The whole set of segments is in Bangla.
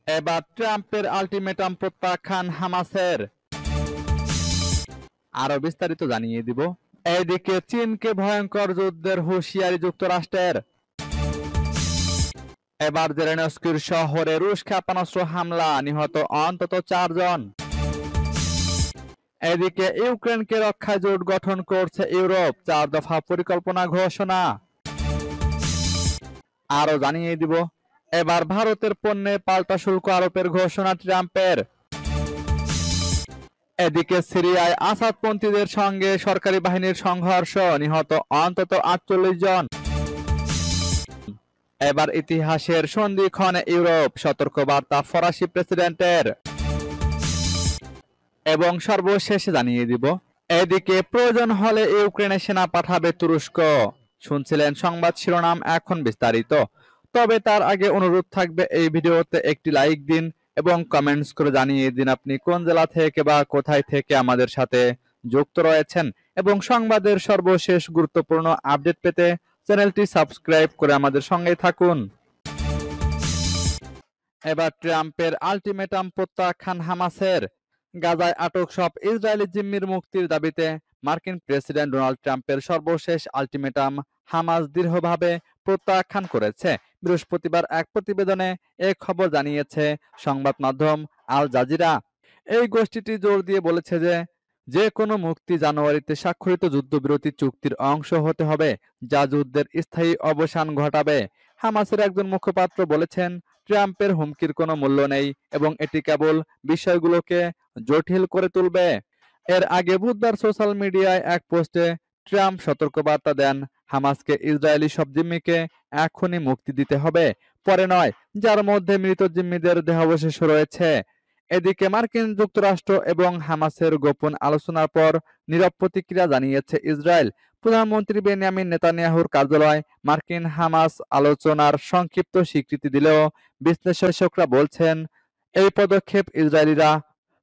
এবার ট্রাম্পের আল্টিমেটাম প্রত্যাখ্যান হামাসের। আরো বিস্তারিত জানিয়ে দিব। এদিকে চীনকে ভয়ঙ্কর যুদ্ধের হুঁশিয়ারি যুক্তরাষ্ট্রের। এবার জেলেনস্কির শহরে রুশ ক্ষেপণাস্ত্র হামলা, নিহত অন্তত 4 জন। এদিকে ইউক্রেনকে রক্ষায় জোট গঠন করছে ইউরোপ, 4 দফা পরিকল্পনা ঘোষণা। আরো জানিয়ে দিব, এবার ভারতের পণ্যে পাল্টা শুল্ক আরোপের ঘোষণা ট্রাম্পের। এদিকে সিরিয়ায় আসাদপন্থীদের সঙ্গে সরকারি বাহিনীর সংঘর্ষ, নিহত অন্তত 48 জন। এবার ইতিহাসের সন্ধিক্ষণে ইউরোপ, সতর্কবার্তা ফরাসি প্রেসিডেন্টের। এবং সর্বশেষে জানিয়ে দিব, এদিকে প্রয়োজন হলে ইউক্রেনে সেনা পাঠাবে তুরস্ক। শুনছিলেন সংবাদ শিরোনাম, এখন বিস্তারিত। তবে তার আগে অনুরোধ থাকবে এই ভিডিওতে একটি লাইক দিন এবং কমেন্টস করে জানিয়ে দিন আপনি কোন জেলা থেকে বা কোথায় থেকে আমাদের সাথে যুক্ত রয়েছেন, এবং সংবাদের সর্বশেষ গুরুত্বপূর্ণ আপডেট পেতে চ্যানেলটি সাবস্ক্রাইব করে আমাদের সঙ্গে থাকুন। এবার ট্রাম্পের আল্টিমেটাম প্রত্যাখ্যান হামাসের। গাজায় আটক সব ইসরায়েলি জিম্মির মুক্তির দাবিতে মার্কিন প্রেসিডেন্ট ডোনাল্ড ট্রাম্পের সর্বশেষ আল্টিমেটাম হামাস দৃঢ়ভাবে প্রত্যাখ্যান করেছে। বৃহস্পতিবার এক প্রতিবেদনে এ খবর জানিয়েছে সংবাদ মাধ্যম আল জাজিরা। এই গোষ্ঠীটি জোর দিয়ে বলেছে যে যে কোনো মুক্তি জানুয়ারিতে স্বাক্ষরিত যুদ্ধবিরতি চুক্তির অংশ হতে হবে, যা যুদ্ধের স্থায়ী অবসান ঘটাবে। হামাসের একজন মুখপাত্র বলেছেন, ট্রাম্পের হুমকির কোনো মূল্য নেই এবং এটি কেবল বিষয়গুলোকে জটিল করে তুলবে। এর আগে বুধবার সোশ্যাল মিডিয়ায় এক পোস্টে ট্রাম্প সতর্কবার্তা দেন, হামাসকে ইসরায়েলি সব জিম্মিকে এখনই মুক্তি দিতে হবে, পরে নয়, যার মধ্যে মৃত জিম্মিদের দেহাবশেষ রয়েছে। এদিকে মার্কিন যুক্তরাষ্ট্র এবং হামাসের গোপন আলোচনার পর নীরব প্রতিক্রিয়া জানিয়েছে ইসরায়েল। প্রধানমন্ত্রী বেনিয়ামিন নেতানিয়াহুর কার্যালয় মার্কিন হামাস আলোচনার সংক্ষিপ্ত স্বীকৃতি দিলেও বিশ্লেষকরা বলছেন এই পদক্ষেপ ইসরায়েলিরা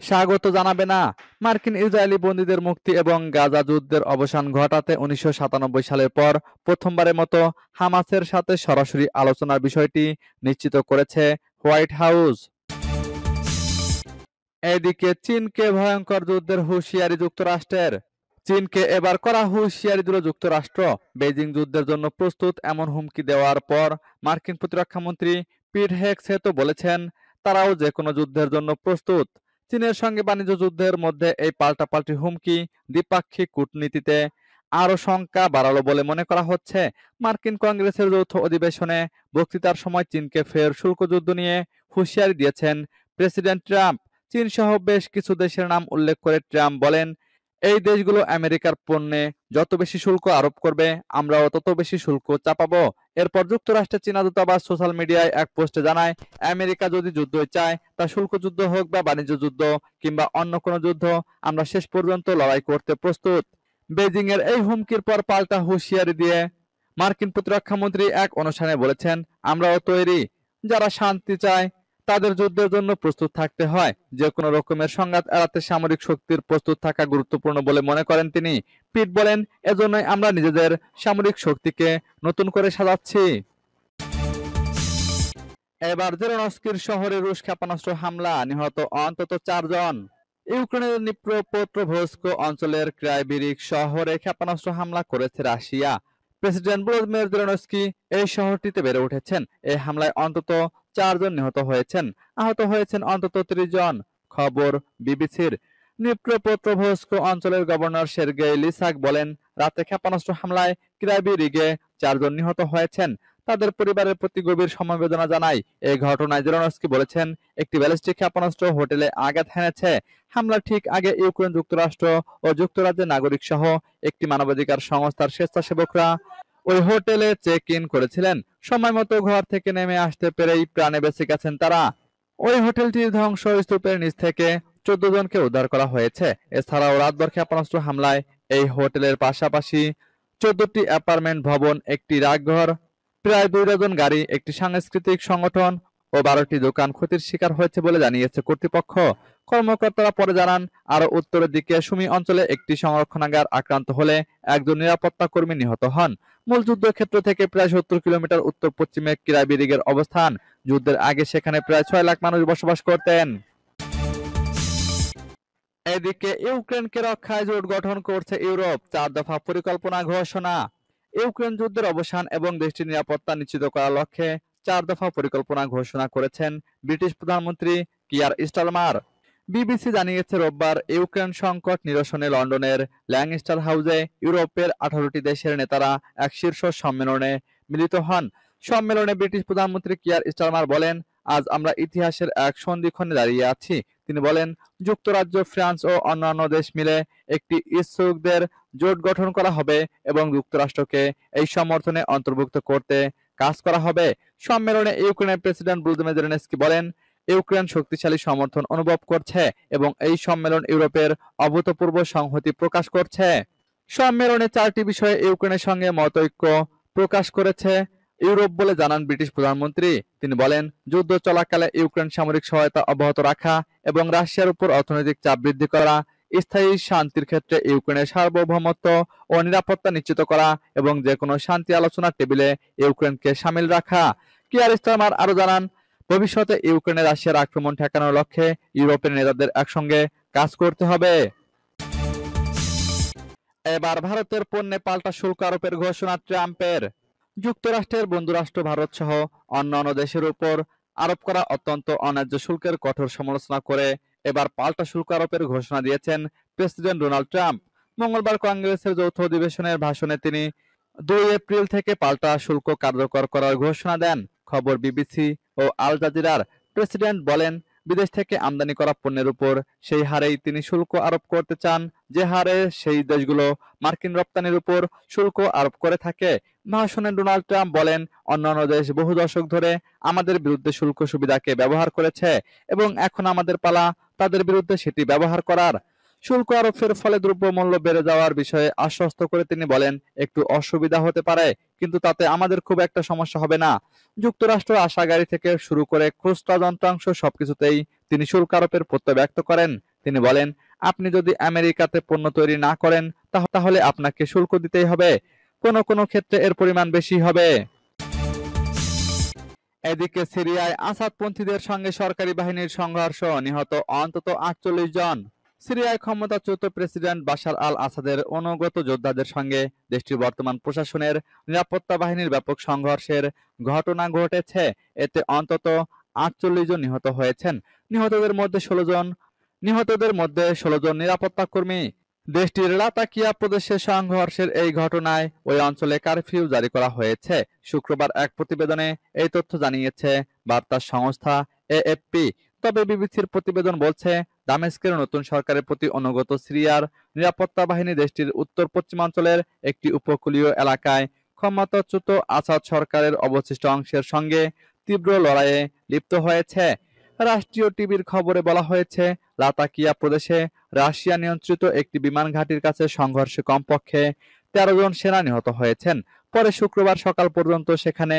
স্বাগত জানাবে না। মার্কিন ইসরায়েলি বন্দীদের মুক্তি এবং গাজা যুদ্ধের অবসান ঘটাতে 1997 সালের পর প্রথমবারের মতো হামাসের সাথে সরাসরি আলোচনার বিষয়টি নিশ্চিত করেছে হোয়াইট হাউস। এদিকে চীনকে ভয়ঙ্কর যুদ্ধের হুঁশিয়ারি যুক্তরাষ্ট্রের। চীনকে এবার করা হুঁশিয়ারি দিল যুক্তরাষ্ট্র। বেজিং যুদ্ধের জন্য প্রস্তুত এমন হুমকি দেওয়ার পর মার্কিন প্রতিরক্ষামন্ত্রী পিট হেগসেত বলেছেন তারাও যে কোনো যুদ্ধের জন্য প্রস্তুত। চীনের সঙ্গে বাণিজ্য যুদ্ধের মধ্যে এই পাল্টাপাল্টি হুমকি দ্বিপাক্ষিক কূটনীতিতে আরও শঙ্কা বাড়ালো বলে মনে করা হচ্ছে। মার্কিন কংগ্রেসের যৌথ অধিবেশনে বক্তৃতার সময় চীনকে ফের শুল্ক যুদ্ধ নিয়ে হুঁশিয়ারি দিয়েছেন প্রেসিডেন্ট ট্রাম্প। চীন সহ বেশ কিছু দেশের নাম উল্লেখ করে ট্রাম্প বলেন, এই দেশগুলো আমেরিকার পণ্যে যত বেশি শুল্ক আরোপ করবে, আমরাও তত বেশি শুল্ক চাপাবো। এরপর যুক্তরাষ্ট্রের চীনা দূতাবাস সোশ্যাল মিডিয়ায় এক পোস্টে জানায়, আমেরিকা যদি যুদ্ধ চায়, তা শুল্ক যুদ্ধ হোক বা বাণিজ্য যুদ্ধ কিংবা অন্য কোনো যুদ্ধ, আমরা শেষ পর্যন্ত লড়াই করতে প্রস্তুত। বেজিং এর এই হুমকির পর পাল্টা হুঁশিয়ারি দিয়ে মার্কিন প্রতিরক্ষামন্ত্রী এক অনুষ্ঠানে বলেছেন, আমরাও তৈরি, যারা শান্তি চায় তাদের যুদ্ধের জন্য প্রস্তুত থাকতে হয়। যে কোনো রকমের সংঘাত এড়াতে সামরিক শক্তির প্রস্তুত থাকা গুরুত্বপূর্ণ বলে মনে করেন তিনি। পিট বলেন, এজন্যই আমরা নিজেদের সামরিক শক্তিকে নতুন করে সাজাচ্ছি। এবার জেলেনস্কির শহরে রুশ ক্ষেপণাস্ত্র হামলা, নিহত অন্তত 4 জন। ইউক্রেনের নিপ্রোপেট্রোভস্ক অঞ্চলের ক্রাইভিরিক শহরে ক্ষেপণাস্ত্র হামলা করেছে রাশিয়া। প্রেসিডেন্ট ভলোদিমির জেলেনস্কি এই শহরটিতে বেড়ে উঠেছেন। এই হামলায় অন্তত 4 জন নিহত হয়েছেন, আহত হয়েছেন অন্তত 30 জন। খবর বিবিসির। নিপ্রোপেট্রোভস্ক অঞ্চলের গভর্নর সের্গেই লিসাক বলেন, রাতে ক্ষেপণাস্ত্র হামলায় ক্রাইভিরিগে 4 জন নিহত হয়েছেন। তাদের পরিবারের প্রতি গভীর সমবেদনা জানাই। এই ঘটনায় জেলেনস্কি বলেছেন, একটি ব্যালিস্টিক ক্ষেপণাস্ত্র হোটেলে আঘাত হেনেছে। হামলার ঠিক আগে ইউক্রেন, যুক্তরাষ্ট্র ও যুক্তরাজ্যের নাগরিক সহ একটি মানবাধিকার সংস্থার স্বেচ্ছাসেবকরা ওই হোটেলে চেক ইন করেছিলেন। সময় মতো ঘর থেকে নেমে আসতে পেরেই প্রাণে বেঁচে গেছেন তারা। ওই হোটেলটির ধ্বংসস্তূপের নিচ থেকে 14 জনকে উদ্ধার করা হয়েছে। এছাড়াও রাতভর ক্ষেপণাস্ত্র হামলায় এই হোটেলের পাশাপাশি 14টি অ্যাপার্টমেন্ট ভবন, একটি ডাকঘর, প্রায় 2 ডজন গাড়ি, একটি সাংস্কৃতিক সংগঠন ও 12টি দোকান ক্ষতির শিকার হয়েছে বলে জানিয়েছে কর্তৃপক্ষ। কর্মকর্তারা পরে জানান, আরও উত্তরের দিকে সুমি অঞ্চলে একটি সংরক্ষণাগার আক্রান্ত হলে একজন নিরাপত্তা কর্মী নিহত হন। মূল যুদ্ধক্ষেত্র থেকে প্রায় 70 কিলোমিটার উত্তর পশ্চিমে ক্রাইভিরিগের অবস্থান। যুদ্ধের আগে সেখানে প্রায় 6 লাখ মানুষ বসবাস করতেন। এদিকে ইউক্রেনকে রক্ষায় জোট গঠন করছে ইউরোপ, 4 দফা পরিকল্পনা ঘোষণা। ইউক্রেন যুদ্ধের অবসান এবং দেশটির নিরাপত্তা নিশ্চিত করার লক্ষ্যে 4 দফা পরিকল্পনা ঘোষণা করেছেন ব্রিটিশ প্রধানমন্ত্রী কিয়ার স্টারমার। বিবিসি জানিয়েছে রোববার ইউক্রেন সংকট নিরসনে লন্ডনের ল্যাংস্টার হাউসে ইউরোপের 18টি দেশের নেতারা এক শীর্ষ সম্মেলনে মিলিত হন। সম্মেলনে ব্রিটিশ প্রধানমন্ত্রী কিয়ার স্টারমার বলেন, আজ আমরা ইতিহাসের এক সন্ধিক্ষণে দাঁড়িয়ে আছি। তিনি বলেন, যুক্তরাজ্য, ফ্রান্স ও অন্যান্য দেশ মিলে একটি ইচ্ছুকদের জোট গঠন করা হবে এবং যুক্তরাষ্ট্রকে এই সমর্থনে অন্তর্ভুক্ত করতে কাজ করা হবে। সম্মেলনে ইউক্রেনের প্রেসিডেন্ট ভলোদিমির জেলেনস্কি বলেন, ইউক্রেন শক্তিশালী সমর্থন অনুভব করছে এবং এই সম্মেলন ইউরোপের অভূতপূর্ব সংহতি প্রকাশ করছে। সম্মেলনে 4টি বিষয়ে ইউক্রেনের সঙ্গে মতৈক্য প্রকাশ করেছে ইউরোপ বলে জানান ব্রিটিশ প্রধানমন্ত্রী। তিনি বলেন, যুদ্ধ চলাকালে ইউক্রেন সামরিক সহায়তা অব্যাহত রাখা এবং রাশিয়ার উপর অর্থনৈতিক চাপ বৃদ্ধি করা, স্থায়ী শান্তির ক্ষেত্রে ইউক্রেনের সার্বভৌমত্ব ও নিরাপত্তা নিশ্চিত করা এবং যেকোনো শান্তি আলোচনার টেবিলে ইউক্রেনকে শামিল রাখা। কিয়ার স্টারমার আরো জানান, ভবিষ্যতে ইউক্রেনে রাশিয়ার আক্রমণ ঠেকানোর লক্ষ্যে ইউরোপের নেতাদের একসঙ্গে কাজ করতে হবে। এবার ভারতের পণ্যে পাল্টা শুল্ক আরোপের ঘোষণা ট্রাম্পের। যুক্তরাষ্ট্রের বন্ধুরাষ্ট্র ভারত সহ অন্যান্য দেশের উপর আরোপ করা অত্যন্ত অন্যায্য শুল্কের কঠোর সমালোচনা করে এবার পাল্টা শুল্ক আরোপের ঘোষণা দিয়েছেন প্রেসিডেন্ট ডোনাল্ড ট্রাম্প। মঙ্গলবার কংগ্রেসের যৌথ অধিবেশনের ভাষণে তিনি 2 এপ্রিল থেকে পাল্টা শুল্ক কার্যকর করার ঘোষণা দেন। খবর বিবিসি ও আল জাজিরার। প্রেসিডেন্ট বলেন, বিদেশ থেকে আমদানি করা পণ্যের উপর সেই হারেই তিনি শুল্ক আরোপ করতে চান যে হারে সেই দেশগুলো মার্কিন রপ্তানির উপর শুল্ক আরোপ করে থাকে। ভাষণে ডোনাল্ড ট্রাম্প বলেন, অন্যান্য দেশ বহু দশক ধরে আমাদের বিরুদ্ধে শুল্ক সুবিধাকে ব্যবহার করেছে এবং এখন আমাদের পালা তাদের বিরুদ্ধে সেটি ব্যবহার করার। শুল্ক আরোপের ফলে দ্রব্যমূল্য বেড়ে যাওয়ার বিষয়ে আশ্বস্ত করে তিনি বলেন, একটু অসুবিধা হতে পারে, কিন্তু তাতে আমাদের খুব একটা সমস্যা হবে না। যুক্তরাষ্ট্র আসা গাড়ি থেকে শুরু করে খুচরা যন্ত্রাংশ সবকিছুতেই তিনি শুল্ক আরোপের প্রত্যয় ব্যক্ত করেন। তিনি বলেন, আপনি যদি আমেরিকাতে পণ্য তৈরি না করেন তাহলে আপনাকে শুল্ক দিতেই হবে। কোনো কোনো ক্ষেত্রে এর পরিমাণ বেশি হবে। এদিকে সিরিয়ায় আসাদপন্থীদের সঙ্গে সরকারি বাহিনীর সংঘর্ষ, নিহত অন্তত 48 জন। সিরিয়ায় ক্ষমতাচ্যুত প্রেসিডেন্ট বাশার আল আসাদের অনুগত যোদ্ধাদের সঙ্গে দেশটির বর্তমান প্রশাসনের নিরাপত্তা বাহিনীর ব্যাপক সংঘর্ষের ঘটনা ঘটেছে। এতে অন্তত 48 জন নিহত হয়েছেন। নিহতদের মধ্যে 16 জন নিরাপত্তা কর্মী। দেশটির লাতাকিয়া প্রদেশে সংঘর্ষের এই ঘটনায় ওই অঞ্চলে কারফিউ জারি করা হয়েছে। শুক্রবার এক প্রতিবেদনে এই তথ্য জানিয়েছে বার্তা সংস্থা এএফপি। তবে বিবিসির প্রতিবেদন বলছে, দামেস্কের নতুন সরকারের প্রতি অনুগত সিরিয়ার নিরাপত্তা বাহিনী দেশটির উত্তর পশ্চিমাঞ্চলের একটি উপকূলীয় এলাকায় ক্ষমতাচ্যুত আসাদ সরকারের অবশিষ্ট অংশের সঙ্গে তীব্র লড়াইয়ে লিপ্ত হয়েছে। রাষ্ট্রীয় টিভির খবরে বলা হয়েছে, লাতাকিয়া প্রদেশে রাশিয়া নিয়ন্ত্রিত একটি বিমান ঘাঁটির কাছে সংঘর্ষে কমপক্ষে 13 জন সেনা নিহত হয়েছেন। পরে শুক্রবার সকাল পর্যন্ত সেখানে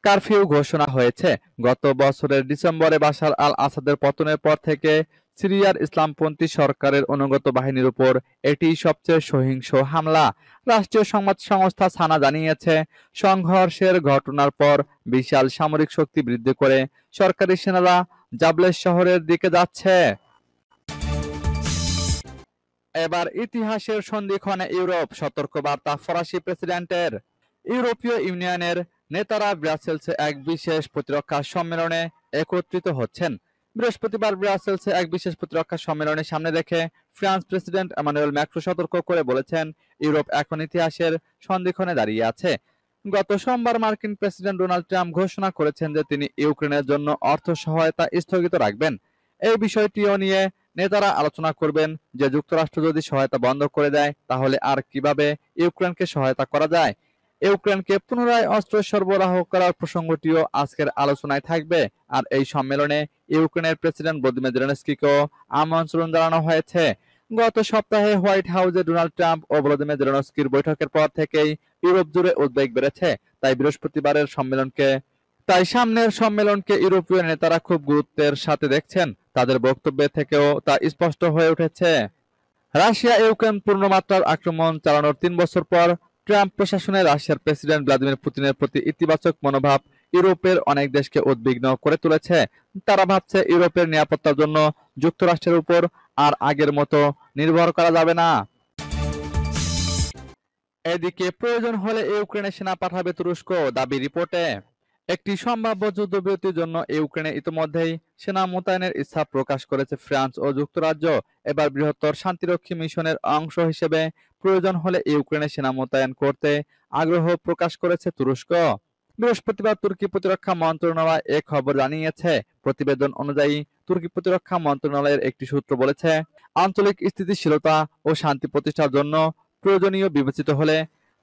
কারফিউ ঘোষণা হয়েছে। গত বছরের ডিসেম্বরে বাশার আল আসাদের পতনের পর থেকে সিরিয়ার ইসলামপন্থী সরকারের অনুগত বাহিনীর উপর এটিই সবচেয়ে সহিংস হামলা। রাষ্ট্রীয় সংবাদ সংস্থা সানা জানিয়েছে, সংঘর্ষের ঘটনার পর বিশাল সামরিক শক্তি বৃদ্ধি করে সরকারি সেনারা জাবলেস শহরের দিকে যাচ্ছে। এবার ইতিহাসের সন্ধিক্ষণে ইউরোপ, সতর্কবার্তা ফরাসি প্রেসিডেন্টের। ইউরোপীয় ইউনিয়নের নেতারা ব্রাসেলসে এক বিশেষ প্রতিরক্ষা সম্মেলনে একত্রিত হচ্ছেন। বৃহস্পতিবার ব্রাসেলসে এক বিশেষ প্রতিরক্ষা সম্মেলনে সামনে রেখে ফ্রান্স প্রেসিডেন্ট এমানুয়েল ম্যাক্রো সতর্ক করে বলেছেন, ইউরোপ এখন ইতিহাসের সন্ধিক্ষণে দাঁড়িয়ে আছে। গত সোমবার মার্কিন প্রেসিডেন্ট ডোনাল্ড ট্রাম্প ঘোষণা করেছেন যে তিনি ইউক্রেনের জন্য অর্থ সহায়তা স্থগিত রাখবেন। এই বিষয়টিও নিয়ে নেতারা আলোচনা করবেন যে যুক্তরাষ্ট্র যদি সহায়তা বন্ধ করে দেয় তাহলে আর কিভাবে ইউক্রেনকে সহায়তা করা যায়। ইউক্রেনকে পুনরায় অস্ত্র সরবরাহ করার প্রসঙ্গটিও আজকের আলোচনায় থাকবে। আর এই সম্মেলনে ইউক্রেনের প্রেসিডেন্ট ভলোদিমির জেলেনস্কিকেও আমন্ত্রণ জানানো হয়েছে। গত সপ্তাহে হোয়াইট হাউসে ডোনাল্ড ট্রাম্প ও ভলোদিমির জেলেনস্কির বৈঠকের পর থেকেই ইউরোপ জুড়ে উদ্বেগ বেড়েছে। তাই সামনের সম্মেলনকে ইউরোপীয় নেতারা খুব গুরুত্বের সাথে দেখছেন। তাদের বক্তব্য থেকেও তা স্পষ্ট হয়ে উঠেছে। রাশিয়া ইউক্রেন পূর্ণমাত্রার আক্রমণ চালানোর 3 বছর পর ট্রাম্প প্রশাসনে রাশিয়ার প্রেসিডেন্ট ভ্লাদিমির পুতিনের প্রতি ইতিবাচক মনোভাব ইউরোপের অনেক দেশকে উদ্বিগ্ন করে তুলেছে। তারা ভাবছে ইউরোপের নিরাপত্তার জন্য যুক্তরাষ্ট্রের উপর আর আগের মতো নির্ভর করা যাবে না। এদিকে প্রয়োজন হলে ইউক্রেনে সেনা পাঠাবে তুরস্ক, দাবি রিপোর্টে। একটি সম্ভাব্য যুদ্ধবিরতির জন্য ইউক্রেনে ইতিমধ্যেই সেনা মোতায়েনের ইচ্ছা প্রকাশ করেছে ফ্রান্স ও যুক্তরাজ্য। এবার বৃহত্তর শান্তিরক্ষী মিশনের অংশ হিসেবে প্রয়োজন হলে ইউক্রেনে সেনা মোতায়েন করতে আগ্রহ প্রকাশ করেছে তুরস্ক। বৃহস্পতিবার তুর্কি প্রতিরক্ষা মন্ত্রণালয় এ খবর জানিয়েছে। প্রতিবেদন অনুযায়ী তুর্কি প্রতিরক্ষা মন্ত্রণালয়ের একটি সূত্র বলেছে, আঞ্চলিক স্থিতিশীলতা ও শান্তি প্রতিষ্ঠার জন্য প্রয়োজনীয় বিবেচিত হলে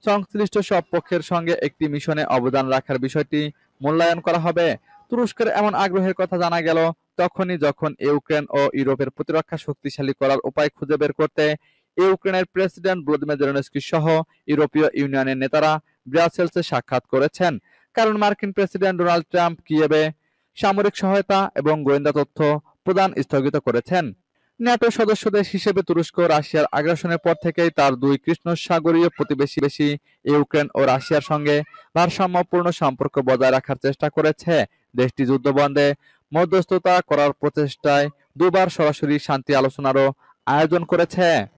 সংশ্লিষ্ট সব পক্ষের সঙ্গে একটি মিশনে অবদান রাখার বিষয়টি মূল্যায়ন করা হবে। তুরস্কের এমন আগ্রহের কথা জানা গেল তখনই যখন ইউক্রেন ও ইউরোপের প্রতিরক্ষা শক্তিশালী করার উপায় খুঁজে বের করতে ইউক্রেনের প্রেসিডেন্ট ভলোদিমির জেলেনস্কি সহ ইউরোপীয় ইউনিয়নের নেতারা ব্রাসেলসে সাক্ষাৎ করেছেন। কারণ মার্কিন প্রেসিডেন্ট ডোনাল্ড ট্রাম্প কিয়েভে সামরিক সহায়তা এবং গোয়েন্দা তথ্য প্রদান স্থগিত করেছেন। ন্যাটো সদস্য দেশ হিসেবে তুরস্ক রাশিয়ার আগ্রাসনের পর থেকেই তার দুই কৃষ্ণসাগরীয় প্রতিবেশী ইউক্রেন ও রাশিয়ার সঙ্গে ভারসাম্যপূর্ণ সম্পর্ক বজায় রাখার চেষ্টা করেছে। দেশটি যুদ্ধবন্ধে মধ্যস্থতা করার প্রচেষ্টায় দুবার সরাসরি শান্তি আলোচনারও আয়োজন করেছে।